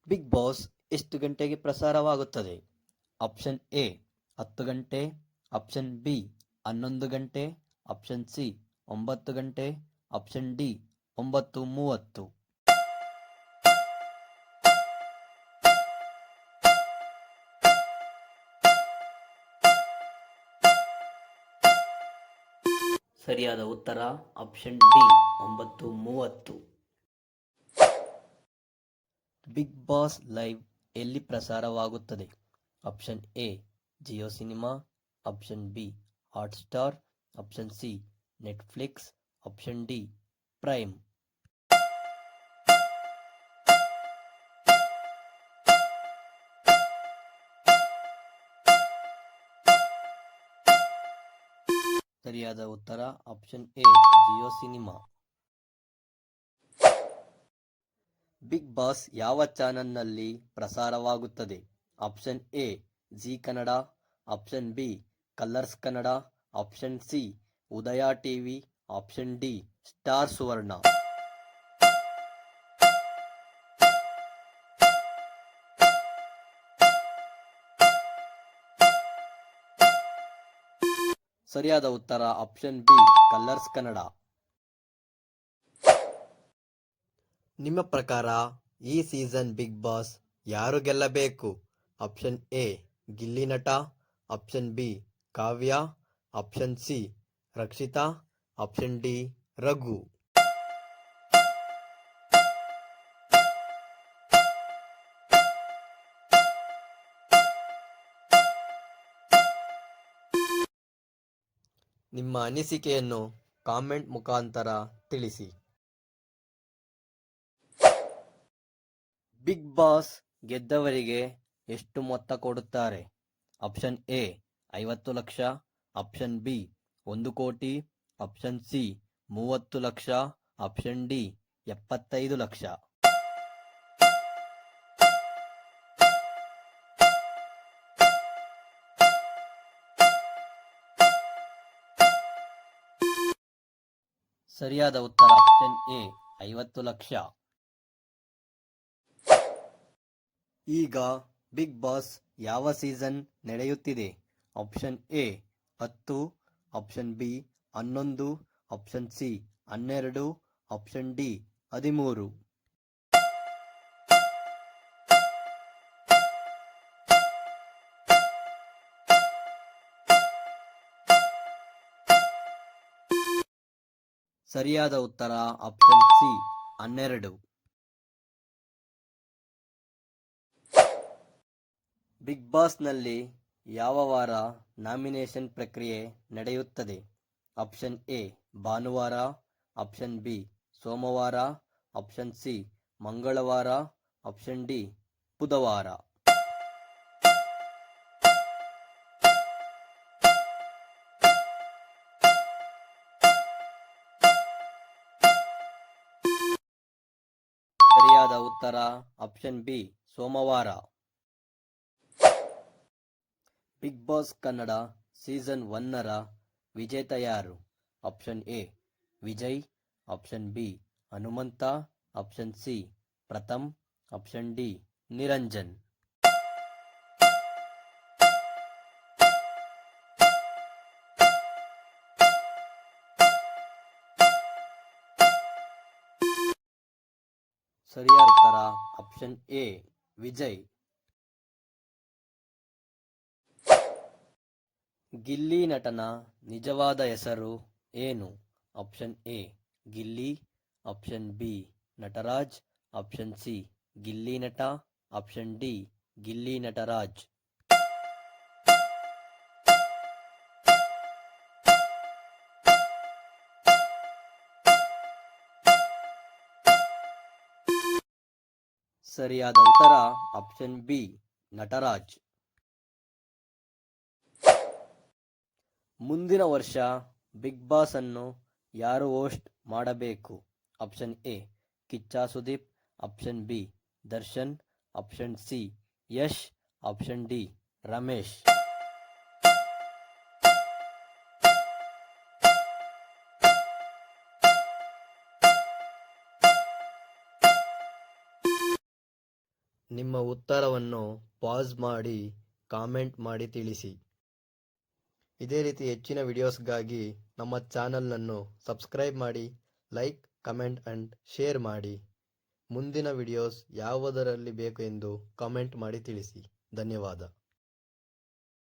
Big boss ಎಷ್ಟು ಗಂಟೆಗೆ ಪ್ರಸಾರವಾಗುತ್ತದೆ? Option A 10 ಗಂಟೆ, ಆಪ್ಷನ್ ಬಿ 11 ಗಂಟೆ, ಆಪ್ಷನ್ ಸಿ 9 ಗಂಟೆ, ಆಪ್ಷನ್ ಡಿ 9:30. ಸರಿಯಾದ ಉತ್ತರ option D 9:30. Big Boss live ಎಲ್ಲಿ ಪ್ರಸಾರವಾಗುತ್ತದೆ? Option A Jio cinema, option B Hotstar, option C Netflix, option D Prime. ಸರಿಯಾದ ಉತ್ತರ option A Jio cinema. Big Boss ಯಾವ ಚಾನೆಲ್ನಲ್ಲಿ ಪ್ರಸಾರವಾಗುತ್ತದೆ? Option A Zee Kannada, option B Colors Kannada, option C Udaya TV, option D Star Suvarna. ಸರಿಯಾದ ಉತ್ತರ option B Colors Kannada. ನಿಮ್ಮ ಪ್ರಕಾರ ಈ ಸೀಸನ್ ಬಿಗ್ ಬಾಸ್ ಯಾರು ಗೆಲ್ಲಬೇಕು? Option A Gilli Nata, option B Kavya, option C Rakshita, option D Raghu. ನಿಮ್ಮ ಅನಿಸಿಕೆಯನ್ನು ಕಾಮೆಂಟ್ ಮುಖಾಂತರ ತಿಳಿಸಿ. ಬಿಗ್ ಬಾಸ್ ಗೆದ್ದವರಿಗೆ ಎಷ್ಟು ಮೊತ್ತ ಕೊಡುತ್ತಾರೆ? Option A 50 lakh, option B 1 ಕೋಟಿ, option C 30 lakh, option D 75 lakh. ಸರಿಯಾದ ಉತ್ತರ ಆಪ್ಷನ್ ಎ 50 ಲಕ್ಷ. ಈಗ ಬಿಗ್ ಬಾಸ್ ಯಾವ ಸೀಸನ್ ನಡೆಯುತ್ತಿದೆ? Option A 10, option B 11, option C 12, option D 13. ಸರಿಯಾದ ಉತ್ತರ ಆಪ್ಷನ್ ಸಿ 12. ಬಿಗ್ ಬಾಸ್ನಲ್ಲಿ ಯಾವ ವಾರ ನಾಮಿನೇಷನ್ ಪ್ರಕ್ರಿಯೆ ನಡೆಯುತ್ತದೆ? ಆಪ್ಷನ್ ಎ ಭಾನುವಾರ, ಆಪ್ಷನ್ ಬಿ ಸೋಮವಾರ, ಆಪ್ಷನ್ ಸಿ ಮಂಗಳವಾರ, ಆಪ್ಷನ್ ಡಿ ಬುಧವಾರ. ಸರಿಯಾದ ಉತ್ತರ ಆಪ್ಷನ್ ಬಿ ಸೋಮವಾರ. ಬಿಗ್ ಬಾಸ್ ಕನ್ನಡ ಸೀಸನ್ 1ರ ವಿಜೇತ ಯಾರು? Option A Vijay, option B Hanumantha, option C Pratham, option D Niranjan. ಸರಿಯಾದ ಉತ್ತರ ಆಪ್ಷನ್ ಎ ವಿಜಯ್. ಗಿಲ್ಲಿ ನಟನ ನಿಜವಾದ ಹೆಸರು ಏನು? Option A Gilli, option B Nataraj, option C Gilli Nata, option D Gilli Nataraj. ಸರಿಯಾದ ಉತ್ತರ ಆಪ್ಷನ್ ಬಿ ನಟರಾಜ್. ಮುಂದಿನ ವರ್ಷ ಬಿಗ್ ಬಾಸ್ ಅನ್ನು ಯಾರು ಹೋಸ್ಟ್ ಮಾಡಬೇಕು? Option A Kichcha Sudeep, option B Darshan, option C Yash, option D Ramesh. ನಿಮ್ಮ ಉತ್ತರವನ್ನು ಪಾಸ್ ಮಾಡಿ ಕಾಮೆಂಟ್ ಮಾಡಿ ತಿಳಿಸಿ. ಇದೇ ರೀತಿ ಹೆಚ್ಚಿನ ವಿಡಿಯೋಸ್ಗಾಗಿ ನಮ್ಮ ಚಾನಲನ್ನು ಸಬ್ಸ್ಕ್ರೈಬ್ ಮಾಡಿ, ಲೈಕ್, ಕಮೆಂಟ್ ಅಂಡ್ ಶೇರ್ ಮಾಡಿ. ಮುಂದಿನ ವಿಡಿಯೋಸ್ ಯಾವುದರಲ್ಲಿ ಬೇಕು ಎಂದು ಕಾಮೆಂಟ್ ಮಾಡಿ ತಿಳಿಸಿ. ಧನ್ಯವಾದ.